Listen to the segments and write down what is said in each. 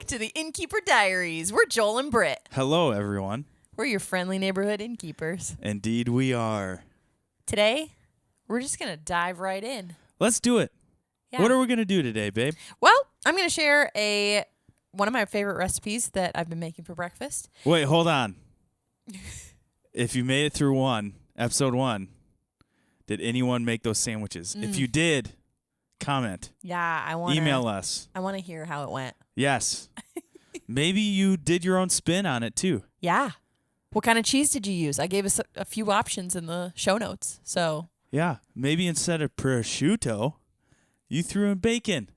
to the Innkeeper Diaries. We're Joel and Britt. Hello, everyone. We're your friendly neighborhood innkeepers. Indeed, we are. Today, we're just going to dive right in. Let's do it. Yeah. What are we going to do today, babe? Well, I'm going to share one of my favorite recipes that I've been making for breakfast. Wait, hold on. If you made it through episode 1, did anyone make those sandwiches? If you did, comment. Yeah, I want to email us. I want to hear how it went. Yes. Maybe you did your own spin on it too. Yeah. What kind of cheese did you use? I gave us a few options in the show notes. So yeah, maybe instead of prosciutto, you threw in bacon.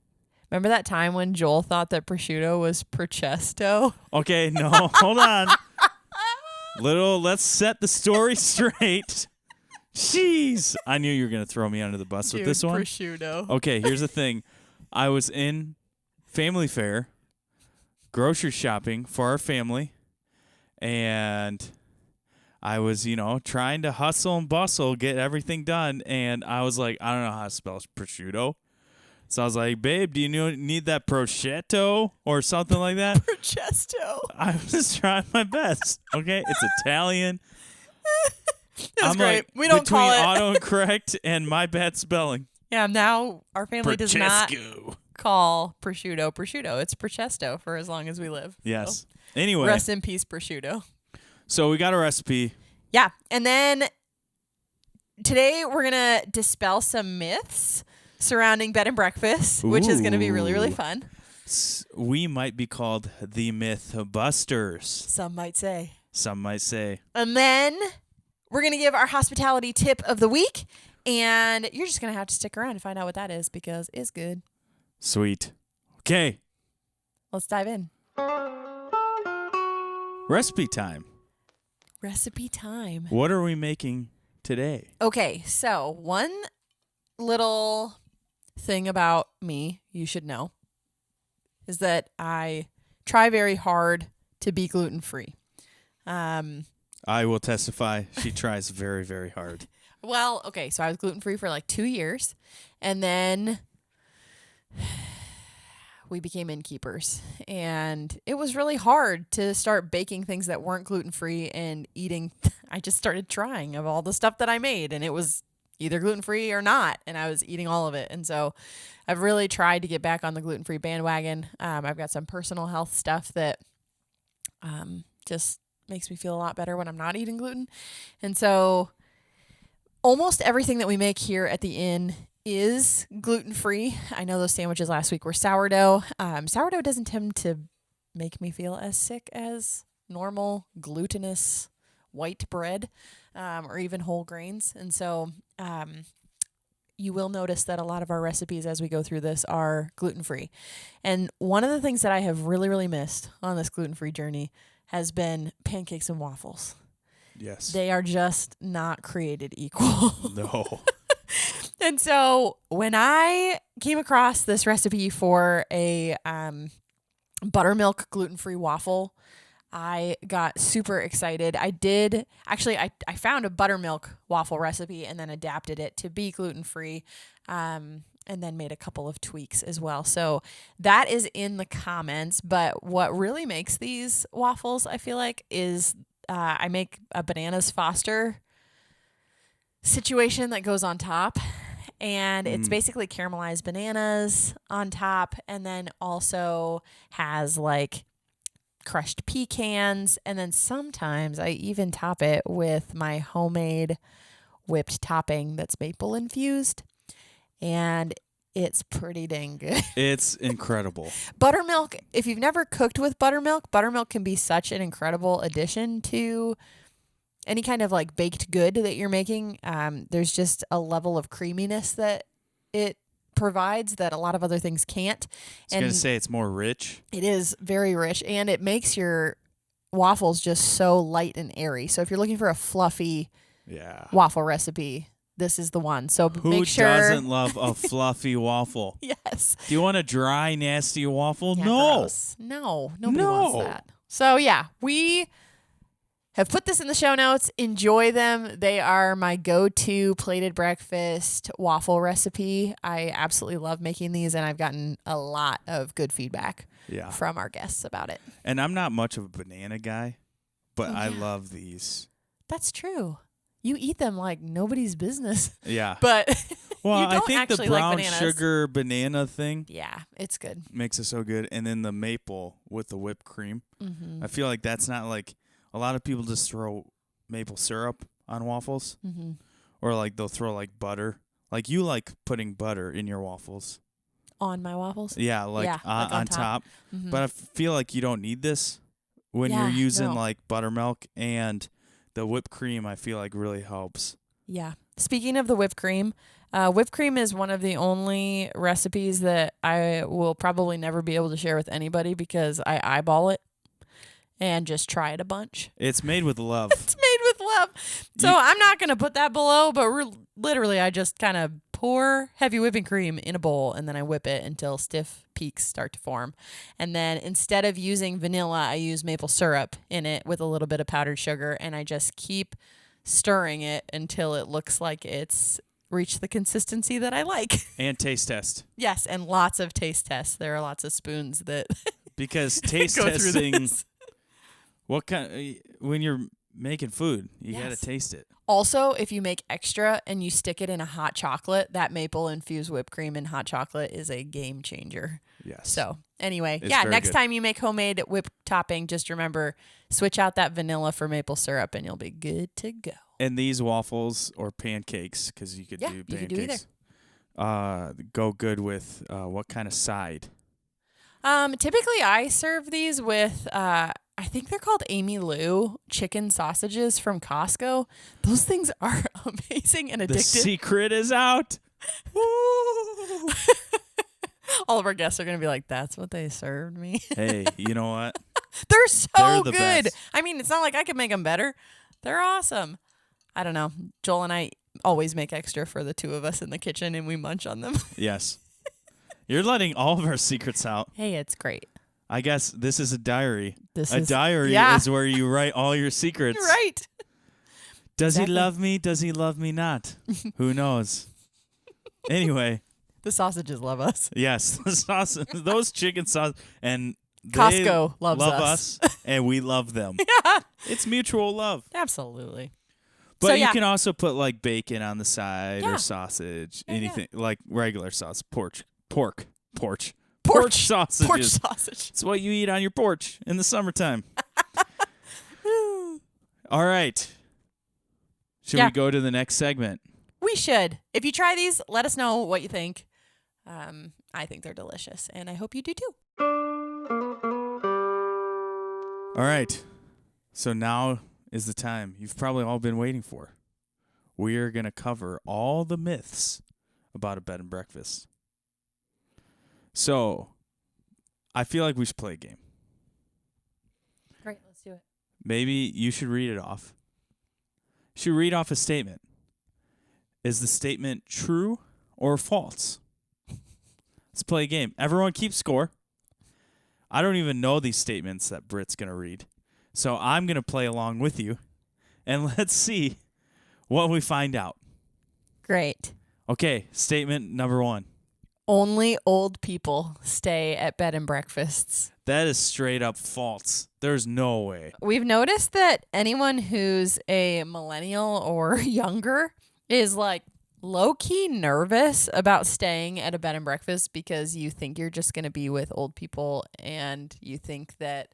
Remember that time when Joel thought that prosciutto was procesto? Okay, no, hold on. Let's set the story straight. Jeez. I knew you were going to throw me under the bus with this one. Prosciutto. Okay, here's the thing. I was in family fair, grocery shopping for our family, and I was, trying to hustle and bustle, get everything done, and I was like, I don't know how to spell prosciutto. So I was like, babe, do you need that prosciutto or something like that? Procesto. I was trying my best, okay? It's Italian. That's great. Like, we don't call it autocorrect and my bad spelling. Yeah, now our family does not Francesco. call prosciutto. It's procesto for as long as we live. Yes. So, Anyway. rest in peace, prosciutto. So we got a recipe. Yeah, and then today we're going to dispel some myths surrounding bed and breakfast, which is going to be really, really fun. We might be called the Mythbusters. Some might say. And then we're going to give our hospitality tip of the week, and you're just going to have to stick around to find out what that is because it's good. Sweet. Okay. Let's dive in. Recipe time. What are we making today? Okay, so one little thing about me you should know is that I try very hard to be gluten-free. I will testify. She tries very, very hard. Well, okay, so I was gluten-free for like 2 years, and then we became innkeepers, and it was really hard to start baking things that weren't gluten-free and eating. I just started trying of all the stuff that I made, and it was either gluten-free or not, and I was eating all of it. And so I've really tried to get back on the gluten-free bandwagon. I've got some personal health stuff that just makes me feel a lot better when I'm not eating gluten. And so almost everything that we make here at the inn is gluten-free. I know those sandwiches last week were sourdough. Sourdough doesn't tend to make me feel as sick as normal glutinous white bread or even whole grains. And so you will notice that a lot of our recipes as we go through this are gluten-free. And one of the things that I have really, really missed on this gluten-free journey has been pancakes and waffles. Yes. They are just not created equal. No. And so when I came across this recipe for a buttermilk gluten-free waffle, I got super excited. I found a buttermilk waffle recipe and then adapted it to be gluten-free and then made a couple of tweaks as well. So that is in the comments. But what really makes these waffles, I feel like, is I make a bananas Foster situation that goes on top. And it's basically caramelized bananas on top, and then also has like crushed pecans, and then sometimes I even top it with my homemade whipped topping that's maple infused, and it's pretty dang good. It's incredible. Buttermilk, if you've never cooked with buttermilk can be such an incredible addition to any kind of like baked good that you're making. There's just a level of creaminess that it provides that a lot of other things can't. I was going to say it's more rich. It is very rich, and it makes your waffles just so light and airy. So if you're looking for a fluffy waffle recipe, this is the one. So make sure. Who doesn't love a fluffy waffle? Yes. Do you want a dry, nasty waffle? Yeah, no. Gross. No. Nobody wants that. So yeah, we have put this in the show notes. Enjoy them. They are my go-to plated breakfast waffle recipe. I absolutely love making these, and I've gotten a lot of good feedback from our guests about it. And I'm not much of a banana guy, but I Yeah. love these. That's true. You eat them like nobody's business. Yeah. But well, you don't I think actually the brown like bananas. sugar banana thing It's good. makes it so good. And then the maple with the whipped cream. Mm-hmm. I feel like that's not like a lot of people just throw maple syrup on waffles. Mm-hmm. Or like they'll throw like butter. Like you like putting butter in your waffles. On my waffles? Yeah, like on top. Mm-hmm. But I feel like you don't need this when you're using like buttermilk, and the whipped cream I feel like really helps. Yeah. Speaking of the whipped cream is one of the only recipes that I will probably never be able to share with anybody because I eyeball it and just try it a bunch. It's made with love. It's made with love. So I'm not going to put that below, but literally I just kind of pour heavy whipping cream in a bowl and then I whip it until stiff peaks start to form. And then instead of using vanilla, I use maple syrup in it with a little bit of powdered sugar, and I just keep stirring it until it looks like it's reached the consistency that I like. And taste test. Yes, and lots of taste tests. There are lots of spoons that Because taste go through testing, this. what kind when you're making food, you got Yes. to taste it. Also, if you make extra and you stick it in a hot chocolate, that maple infused whipped cream in hot chocolate is a game changer. Yes. So anyway, It's yeah, very next good. time you make homemade whipped topping, just remember, switch out that vanilla for maple syrup and you'll be good to go. And these waffles or pancakes, because you could do you could pancakes, do go good with what kind of side? Typically I serve these with, I think they're called Amy Lou chicken sausages from Costco. Those things are amazing and addictive. The secret is out. All of our guests are going to be like, that's what they served me. Hey, you know what? They're so They're the good. best. I mean, it's not like I could make them better. They're awesome. I don't know. Joel and I always make extra for the two of us in the kitchen and we munch on them. Yes. You're letting all of our secrets out. Hey, it's great. I guess this is a diary. This A is diary yeah. is where you write all your secrets. Right. Does Exactly. he love me? Does he love me not? Who knows? Anyway, The sausages love us. yes, the sauce, those chicken sauce, and they Costco loves love us. and we love them. Yeah. It's mutual love. Absolutely. But So, you yeah. can also put like bacon on the side Yeah. or sausage, Yeah, yeah. anything like regular sauce, porch sausages. Porch sausage. It's what you eat on your porch in the summertime. All right. Should Yeah. we go to the next segment? We should. If you try these, let us know what you think. I think they're delicious, and I hope you do too. All right. So now is the time you've probably all been waiting for. We are going to cover all the myths about a bed and breakfast. So, I feel like we should play a game. Great, let's do it. Maybe you should read it off. You should read off a statement. Is the statement true or false? Let's play a game. Everyone keep score. I don't even know these statements that Britt's going to read. So I'm going to play along with you. And let's see what we find out. Great. Okay, statement number 1. Only old people stay at bed and breakfasts. That is straight up false. There's no way. We've noticed that anyone who's a millennial or younger is like low-key nervous about staying at a bed and breakfast because you think you're just going to be with old people and you think that,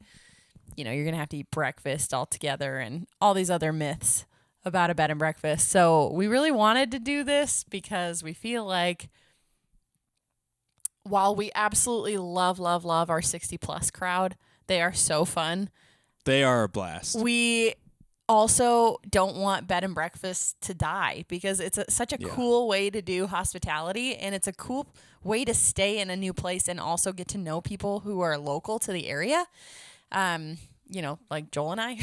you know, you're going to have to eat breakfast all together and all these other myths about a bed and breakfast. So we really wanted to do this because we feel like while we absolutely love our 60-plus crowd, they are so fun. They are a blast. We also don't want bed and breakfast to die because it's such a cool way to do hospitality, and it's a cool way to stay in a new place and also get to know people who are local to the area. You know, like Joel and I,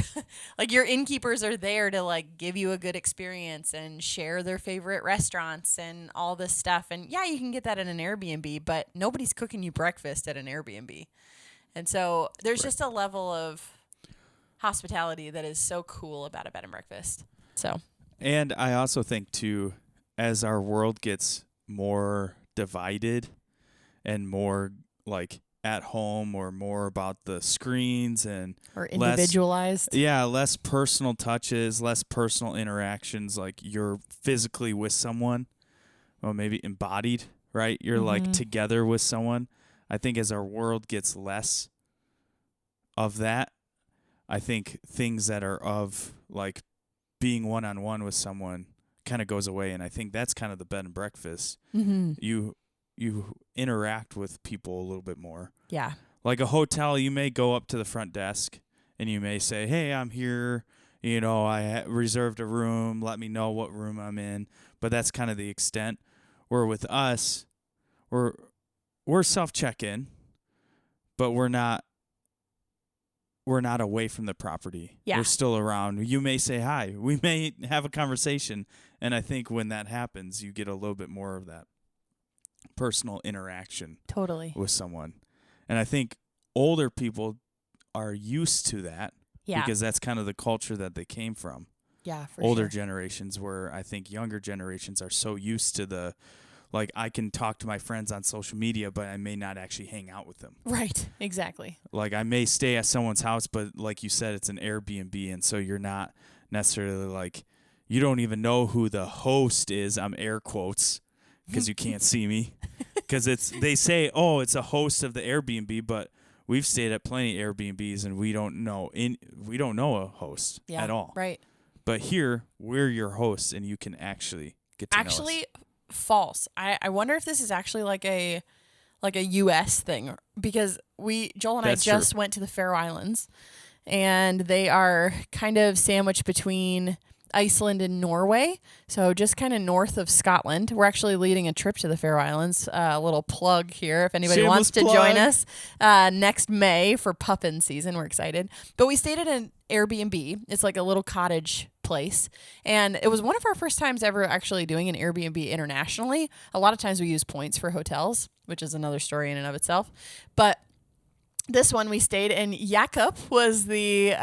like your innkeepers are there to like give you a good experience and share their favorite restaurants and all this stuff. And yeah, you can get that at an Airbnb, but nobody's cooking you breakfast at an Airbnb. And so there's just a level of hospitality that is so cool about a bed and breakfast. So, And I also think too, as our world gets more divided and more like at home or more about the screens and or individualized. less personal touches, less personal interactions, like you're physically with someone, or maybe embodied, right? You're like together with someone. I think as our world gets less of that, I think things that are of like being one-on-one with someone kind of goes away, and I think that's kind of the bed and breakfast. You interact with people a little bit more. Yeah. Like a hotel, you may go up to the front desk and you may say, "Hey, I'm here. You know, I reserved a room. Let me know what room I'm in." But that's kind of the extent. Where with us, we're self-check-in, but we're not away from the property. Yeah. We're still around. You may say hi. We may have a conversation, and I think when that happens, you get a little bit more of that personal interaction Totally. with someone. And I think older people are used to that because that's kind of the culture that they came from. Yeah, for older generations, where I think younger generations are so used to the, like, I can talk to my friends on social media, but I may not actually hang out with them. Right, exactly. Like, I may stay at someone's house, but like you said, it's an Airbnb, and so you're not necessarily like, you don't even know who the host is. I'm air quotes because you can't see me. Because they say, oh, it's a host of the Airbnb, but we've stayed at plenty of Airbnbs and we don't know a host at all. Right. But here, we're your hosts, and you can actually get to know us. False. I wonder if this is actually like a U.S. thing, because Joel and I just went to the Faroe Islands, and they are kind of sandwiched between Iceland and Norway, so just kind of north of Scotland. We're actually leading a trip to the Faroe Islands. A little plug here if anybody wants to join us next May for puffin season. We're excited. But we stayed at an Airbnb. It's like a little cottage place, and it was one of our first times ever actually doing an Airbnb internationally. A lot of times we use points for hotels, which is another story in and of itself. But this one we stayed, and Jakob was the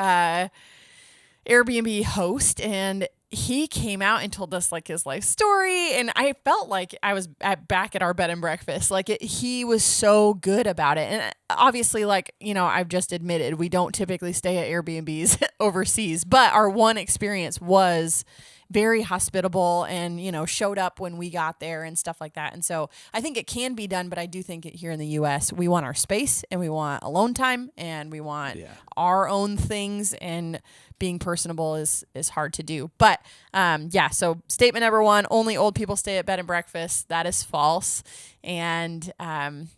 Airbnb host, and he came out and told us like his life story, and I felt like I was back at our bed and breakfast. Like he was so good about it. And obviously, like, you know, I've just admitted we don't typically stay at Airbnbs overseas, but our one experience was very hospitable and, you know, showed up when we got there and stuff like that. And so I think it can be done, but I do think here in the U.S., we want our space and we want alone time and we want our own things, and being personable is hard to do. But so statement number one, only old people stay at bed and breakfast. That is false. And and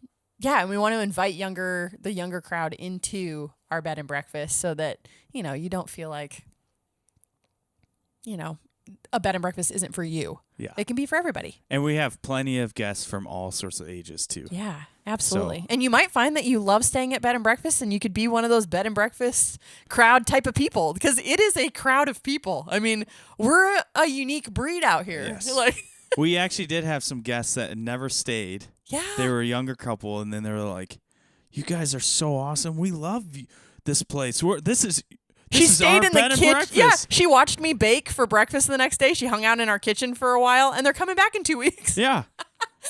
we want to invite the younger crowd into our bed and breakfast so that, you know, you don't feel like, you know, a bed and breakfast isn't for you. Yeah. It can be for everybody. And we have plenty of guests from all sorts of ages too. Yeah, absolutely. So, and you might find that you love staying at bed and breakfast, and you could be one of those bed and breakfast crowd type of people, because it is a crowd of people. I mean, we're a unique breed out here. Yes. Like we actually did have some guests that had never stayed. Yeah. They were a younger couple, and then they were like, "You guys are so awesome. We love this place. She stayed in the kitchen. Yeah, she watched me bake for breakfast the next day. She hung out in our kitchen for a while, and they're coming back in 2 weeks. Yeah.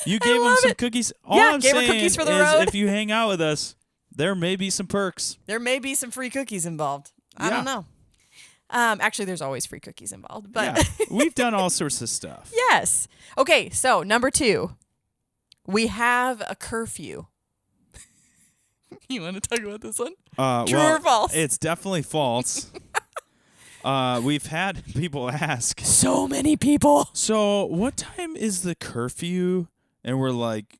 You gave them some cookies. All I'm gave her saying cookies for the is road. If you hang out with us, there may be some perks. There may be some free cookies involved. I don't know. Actually, there's always free cookies involved. But we've done all sorts of stuff. Yes. Okay, so number 2, we have a curfew. You want to talk about this one? True or false? It's definitely false. We've had people ask. So many people. So what time is the curfew? And we're like,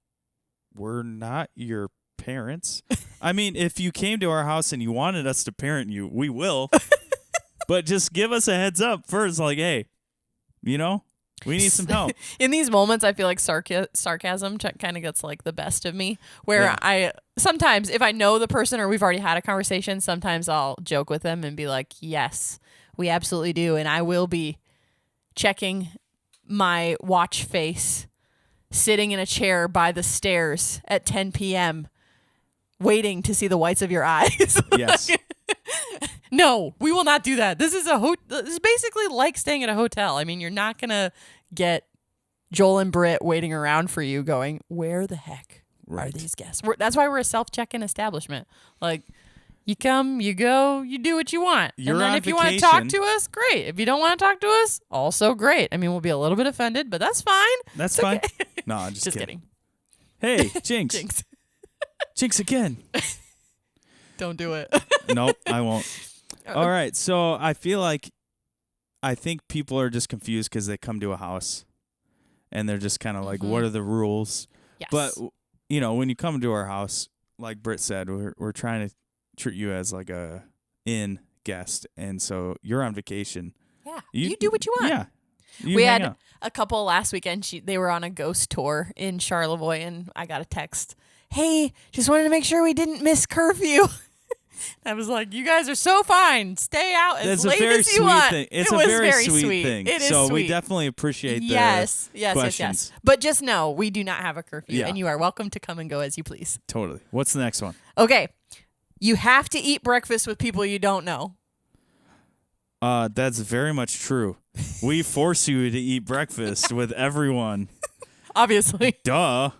we're not your parents. I mean, if you came to our house and you wanted us to parent you, we will. But just give us a heads up first. Like, hey, you know, we need some help. In these moments, I feel like sarcasm kind of gets like the best of me, where I sometimes, if I know the person or we've already had a conversation, sometimes I'll joke with them and be like, yes, we absolutely do. And I will be checking my watch face, sitting in a chair by the stairs at 10 p.m., waiting to see the whites of your eyes. Yes. No, we will not do that. This is this is basically like staying at a hotel. I mean, you're not going to get Joel and Britt waiting around for you going, where the heck are these guests? That's why we're a self-check-in establishment. Like, you come, you go, you do what you want. You're and then on if you want to talk to us, great. If you don't want to talk to us, also great. I mean, we'll be a little bit offended, but that's fine. That's It's fine. okay. No, I'm just kidding. Hey, Jinx. Jinx. Jinx again. Don't do it. Nope, I won't. All right, so I think people are just confused because they come to a house and they're just kind of like, what are the rules? Yes. But, you know, when you come to our house, like Britt said, we're trying to treat you as like a inn guest. And so you're on vacation. Yeah. You do what you want. Yeah. We had a couple last weekend. They were on a ghost tour in Charlevoix, and I got a text. Hey, just wanted to make sure we didn't miss curfew. I was like, you guys are so fine. Stay out as late as you want. It's a very sweet thing. It is so sweet. We definitely appreciate the yes. questions. But just know, we do not have a curfew, Yeah. and you are welcome to come and go as you please. Totally. What's the next one? Okay. You have to eat breakfast with people you don't know. That's very much true. We force you to eat breakfast with everyone. Obviously. Duh.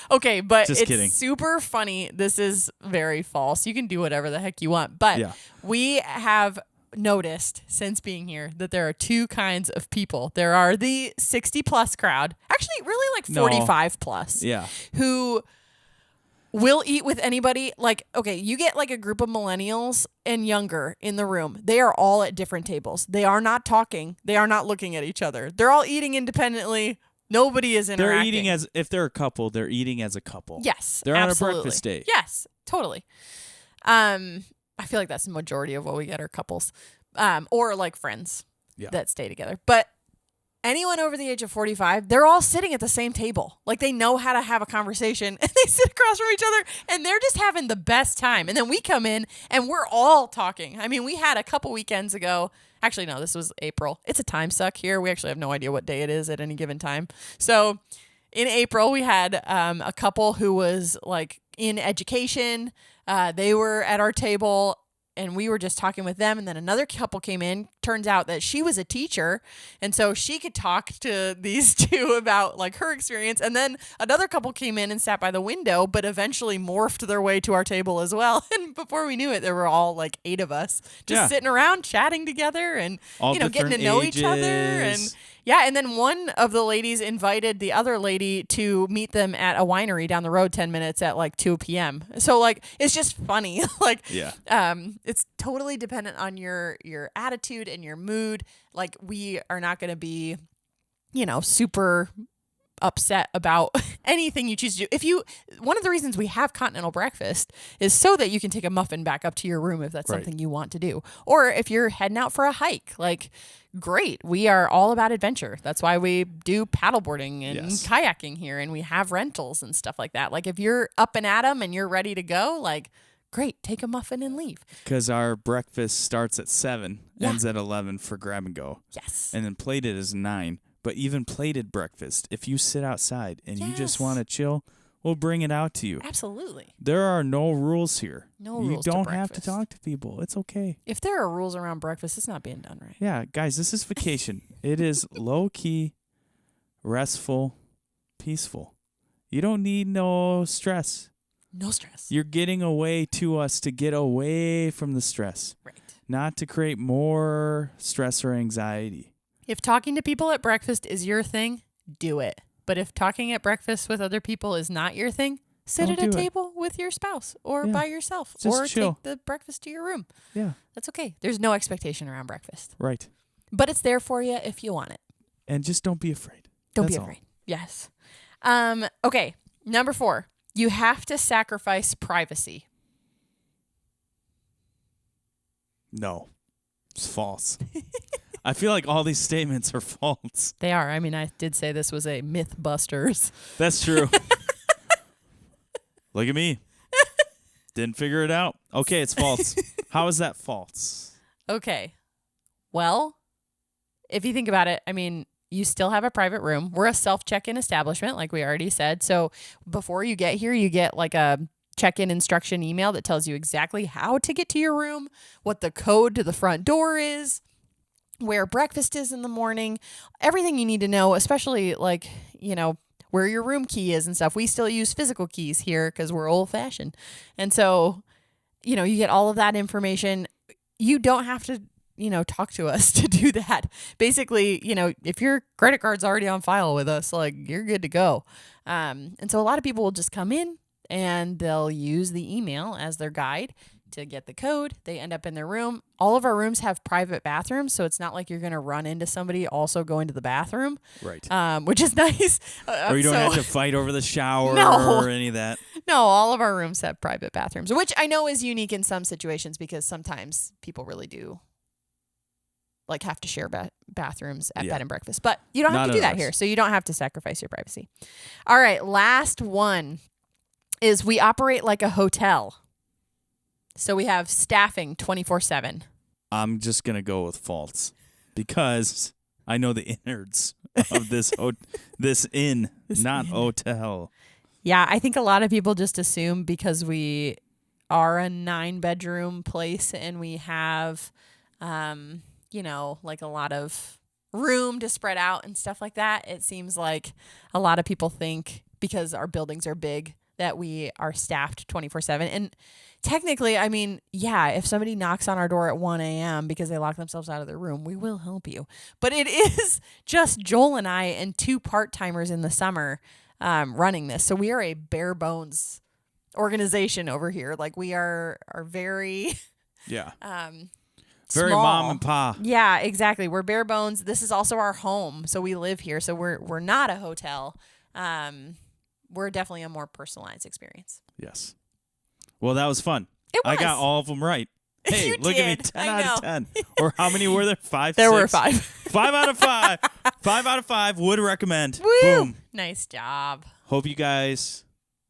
Okay, but Just it's kidding. super funny. This is very false. You can do whatever the heck you want. But Yeah. we have noticed since being here that there are two kinds of people. There are the 60-plus crowd, actually really like 45-plus, Yeah. who will eat with anybody. Like, okay, you get like a group of millennials and younger in the room. They are all at different tables. They are not talking. They are not looking at each other. They're all eating independently. Nobody is interacting. They're eating if they're a couple, they're eating as a couple. Yes, They're absolutely. on a breakfast date. Yes, totally. I feel like that's the majority of what we get are couples, or like friends that stay together. But anyone over the age of 45, they're all sitting at the same table. Like they know how to have a conversation, and they sit across from each other, and they're just having the best time. And then we come in, and we're all talking. I mean, we had a couple weekends ago. Actually, no, this was April. It's a time suck here. We actually have no idea what day it is at any given time. So in April, we had a couple who was like in education. They were at our table, and we were just talking with them. And then another couple came in. Turns out that she was a teacher, and so she could talk to these two about like her experience. And then another couple came in and sat by the window, but eventually morphed their way to our table as well. And before we knew it, there were all like 8 of us just sitting around chatting together and all getting to know each other. And and then one of the ladies invited the other lady to meet them at a winery down the road 10 minutes at like 2 p.m. So like it's just funny. Like it's totally dependent on your attitude and your mood. Like we are not going to be, super upset about anything you choose to do. One of the reasons we have continental breakfast is so that you can take a muffin back up to your room if that's something you want to do. Or if you're heading out for a hike, like great. We are all about adventure. That's why we do paddleboarding and kayaking here, and we have rentals and stuff like that. Like if you're up and at 'em and you're ready to go, like great, take a muffin and leave. Because our breakfast starts at 7, ends at 11 for grab and go. Yes. And then plated is 9. But even plated breakfast, if you sit outside and you just want to chill, we'll bring it out to you. Absolutely. There are no rules here. No rules. You don't to have to talk to people. It's okay. If there are rules around breakfast, it's not being done right. Yeah, guys, this is vacation. It is low-key, restful, peaceful. You don't need no stress. No stress. You're getting away to us to get away from the stress. Right. Not to create more stress or anxiety. If talking to people at breakfast is your thing, do it. But if talking at breakfast with other people is not your thing, sit at a table with your spouse or by yourself. Just or chill. take the breakfast to your room. Yeah. That's okay. There's no expectation around breakfast. Right. But it's there for you if you want it. And just don't be afraid. Don't be afraid. Yes. Okay. Number 4. You have to sacrifice privacy. No. It's false. I feel like all these statements are false. They are. I mean, I did say this was a Mythbusters. That's true. Look at me. Didn't figure it out. Okay, it's false. How is that false? Okay. Well, if you think about it, I mean, you still have a private room. We're a self-check-in establishment, like we already said. So before you get here, you get like a check-in instruction email that tells you exactly how to get to your room, what the code to the front door is, where breakfast is in the morning, everything you need to know, especially like, where your room key is and stuff. We still use physical keys here because we're old-fashioned. And so, you get all of that information. You don't have to, talk to us to do that. Basically, if your credit card's already on file with us, like, you're good to go. And so a lot of people will just come in and they'll use the email as their guide to get the code. They end up in their room. All of our rooms have private bathrooms, so it's not like you're going to run into somebody also going to the bathroom. Right. Which is nice. Or you don't have to fight over the shower or any of that. No, all of our rooms have private bathrooms, which I know is unique in some situations because sometimes people really do like have to share bathrooms at bed and breakfast. But you don't have to do that here, so you don't have to sacrifice your privacy. All right, last one is we operate like a hotel. So we have staffing 24/7. I'm just going to go with false because I know the innards of this inn, not hotel. Yeah, I think a lot of people just assume because we are a 9-bedroom place and we have, like a lot of room to spread out and stuff like that. It seems like a lot of people think because our buildings are big that we are staffed 24/7. And technically, I mean, yeah, if somebody knocks on our door at 1 a.m. because they lock themselves out of their room, we will help you. But it is just Joel and I and 2 part-timers in the summer running this. So we are a bare bones organization over here. Like we are very very small. mom and pa. Yeah, exactly. We're bare bones. This is also our home. So we live here. So we're not a hotel. We're definitely a more personalized experience. Yes. Well, that was fun. It was. I got all of them right. Hey, You look did. at me, 10 I out of know. 10. Or how many were there? 5, There 6? were 5. 5 out of 5. 5 out of 5 would recommend. Woo! Boom. Nice job. Hope you guys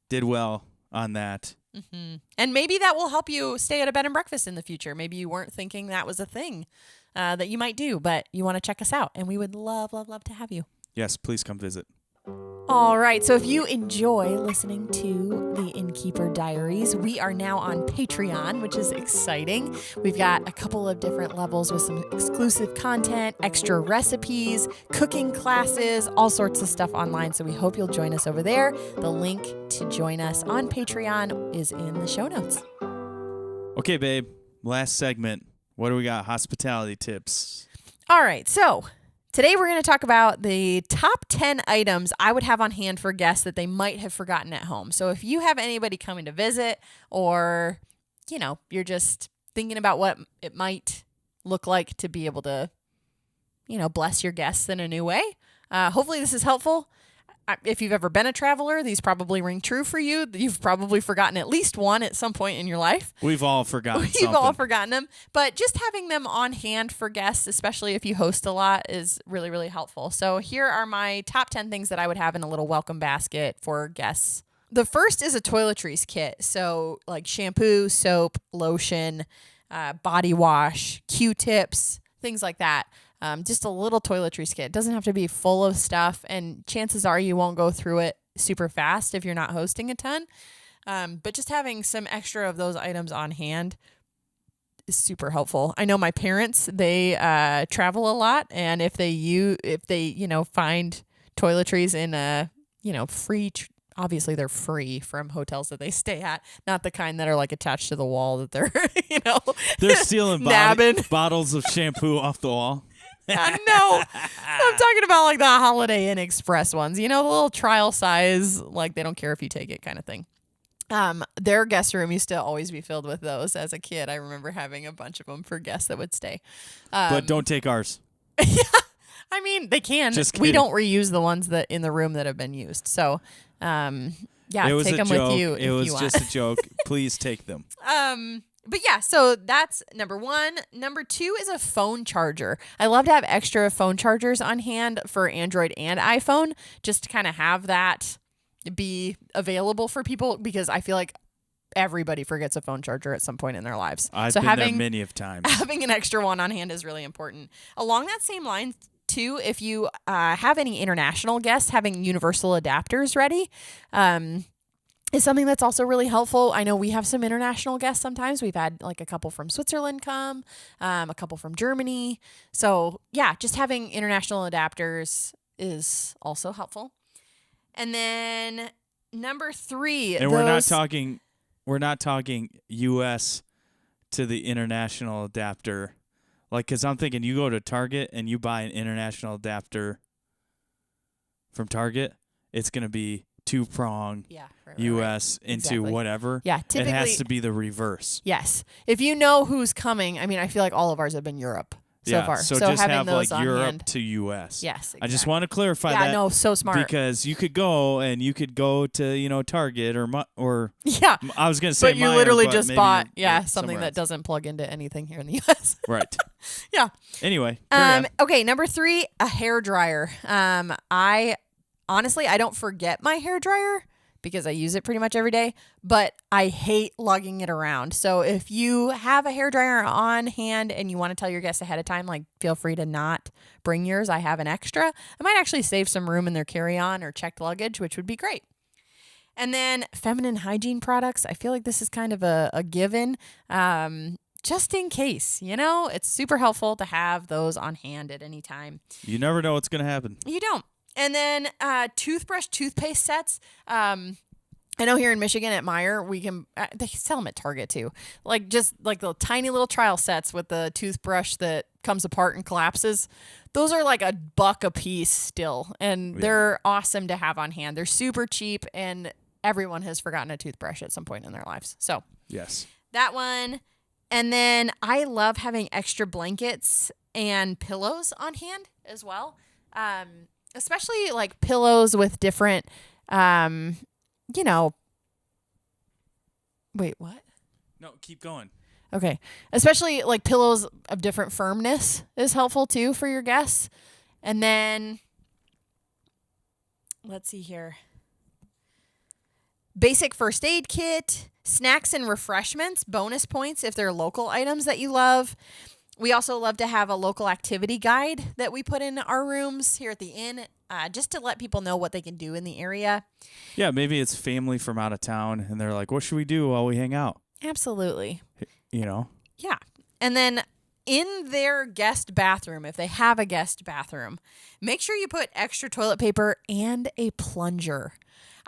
did well on that. Mm-hmm. And maybe that will help you stay at a bed and breakfast in the future. Maybe you weren't thinking that was a thing that you might do, but you want to check us out, and we would love, love, love to have you. Yes, please come visit. All right. So if you enjoy listening to the Innkeeper Diaries, we are now on Patreon, which is exciting. We've got a couple of different levels with some exclusive content, extra recipes, cooking classes, all sorts of stuff online. So we hope you'll join us over there. The link to join us on Patreon is in the show notes. Okay, babe. Last segment. What do we got? Hospitality tips. All right. So today we're going to talk about the top 10 items I would have on hand for guests that they might have forgotten at home. So if you have anybody coming to visit or, you're just thinking about what it might look like to be able to, bless your guests in a new way, hopefully this is helpful. If you've ever been a traveler, these probably ring true for you. You've probably forgotten at least one at some point in your life. We've all forgotten We've all forgotten them. But just having them on hand for guests, especially if you host a lot, is really, really helpful. So here are my top 10 things that I would have in a little welcome basket for guests. The first is a toiletries kit. So like shampoo, soap, lotion, body wash, Q-tips, things like that. Just a little toiletries kit. It doesn't have to be full of stuff, and chances are you won't go through it super fast if you're not hosting a ton. But just having some extra of those items on hand is super helpful. I know my parents, they travel a lot, and if they find toiletries in a free obviously they're free from hotels that they stay at, not the kind that are like attached to the wall that they're they're stealing nabbing bottles of shampoo off the wall. No, I'm talking about like the Holiday Inn Express ones, the little trial size, like they don't care if you take it kind of thing. Their guest room used to always be filled with those. As a kid, I remember having a bunch of them for guests that would stay. But don't take ours. Yeah, I mean they can. We don't reuse the ones that in the room that have been used. So, take them with you. It was just a joke. Please take them. But yeah, so that's number 1. Number 2 is a phone charger. I love to have extra phone chargers on hand for Android and iPhone, just to kind of have that be available for people, because I feel like everybody forgets a phone charger at some point in their lives. I've been there many of times. Having an extra one on hand is really important. Along that same line, too, if you have any international guests, having universal adapters ready. is something that's also really helpful. I know we have some international guests sometimes. We've had like a couple from Switzerland come, a couple from Germany. So yeah, just having international adapters is also helpful. And then number 3, and we're not talking US to the international adapter. Like, because I'm thinking you go to Target and you buy an international adapter from Target, it's going to be 2-prong US into whatever. Yeah, typically. It has to be the reverse. Yes. If you know who's coming, I mean, I feel like all of ours have been Europe so far. So just having have those like on Europe hand. to US. Yes, exactly. I just want to clarify that. Yeah, no, so smart. Because you could go to, Target or yeah. I was going to say but you literally but just maybe bought you're something that else. doesn't plug into anything here in the US. Right. Yeah. Anyway. Okay, number 3, a hair dryer. I don't forget my hair dryer because I use it pretty much every day, but I hate lugging it around. So if you have a hair dryer on hand and you want to tell your guests ahead of time, like feel free to not bring yours. I have an extra. I might actually save some room in their carry-on or checked luggage, which would be great. And then feminine hygiene products. I feel like this is kind of a given. Just in case, it's super helpful to have those on hand at any time. You never know what's going to happen. You don't. And then toothpaste sets. I know here in Michigan at Meijer, they sell them at Target too. Like just like the tiny little trial sets with the toothbrush that comes apart and collapses. Those are like $1 a piece still. And they're awesome to have on hand. They're super cheap and everyone has forgotten a toothbrush at some point in their lives. So yes, that one. And then I love having extra blankets and pillows on hand as well. Especially like pillows with different, wait, what? No, keep going. Okay. Especially like pillows of different firmness is helpful too for your guests. And then, let's see here. Basic first aid kit, snacks and refreshments, bonus points if they're local items that you love. We also love to have a local activity guide that we put in our rooms here at the inn, just to let people know what they can do in the area. Yeah, maybe it's family from out of town, and they're like, what should we do while we hang out? Absolutely. Yeah. And then in their guest bathroom, if they have a guest bathroom, make sure you put extra toilet paper and a plunger.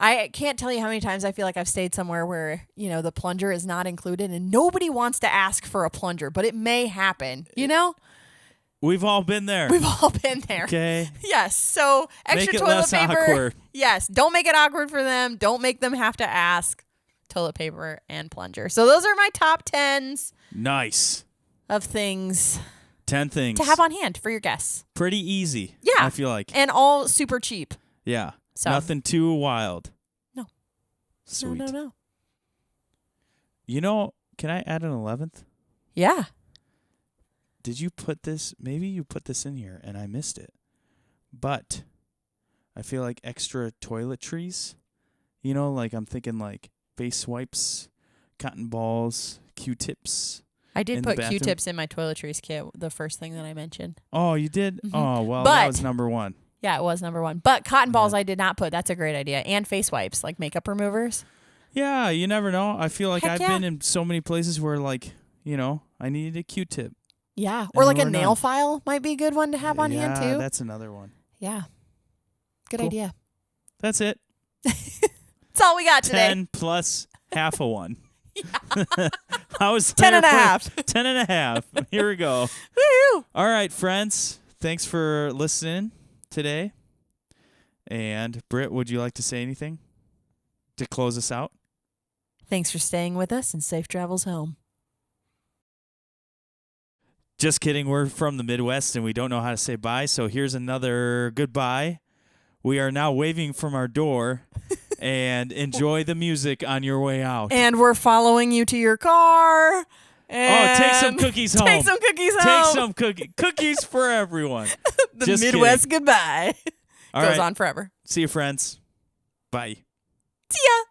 I can't tell you how many times I feel like I've stayed somewhere where, the plunger is not included and nobody wants to ask for a plunger, but it may happen, We've all been there. We've all been there. Okay. Yes. So extra make it toilet less paper. Awkward. Yes. Don't make it awkward for them. Don't make them have to ask. Toilet paper and plunger. So those are my top 10s. Nice. Of things. 10 things. To have on hand for your guests. Pretty easy. Yeah. I feel like. And all super cheap. Yeah. So. Nothing too wild. No. Sweet. No. Can I add an 11th? Yeah. Did you put this? Maybe you put this in here and I missed it. But I feel like extra toiletries. Like I'm thinking like face wipes, cotton balls, Q-tips. I did put Q-tips in my toiletries kit, the first thing that I mentioned. Oh, you did? Mm-hmm. Oh, well, but, that was number 1. Yeah, it was number 1. But cotton balls I did not put. That's a great idea. And face wipes, like makeup removers. Yeah, you never know. I feel like I've yeah. been in so many places where I needed a Q-tip. Yeah, or like a nail file might be a good one to have on hand too. Yeah, that's another one. Yeah. Good cool. idea. That's it. That's all we got today. 10 plus half a one. I was 10 and a half. 10 and a half. Here we go. Woo-hoo. All right, friends. Thanks for listening today. And Britt, would you like to say anything to close us out? Thanks for staying with us and safe travels home. Just kidding. We're from the Midwest and we don't know how to say bye. So here's another goodbye. We are now waving from our door and enjoy the music on your way out. And we're following you to your car. And take some cookies home. Take some cookies home. Take some cookies for everyone. The Just Midwest kidding. goodbye. All Goes right. on forever. See you, friends. Bye. See ya.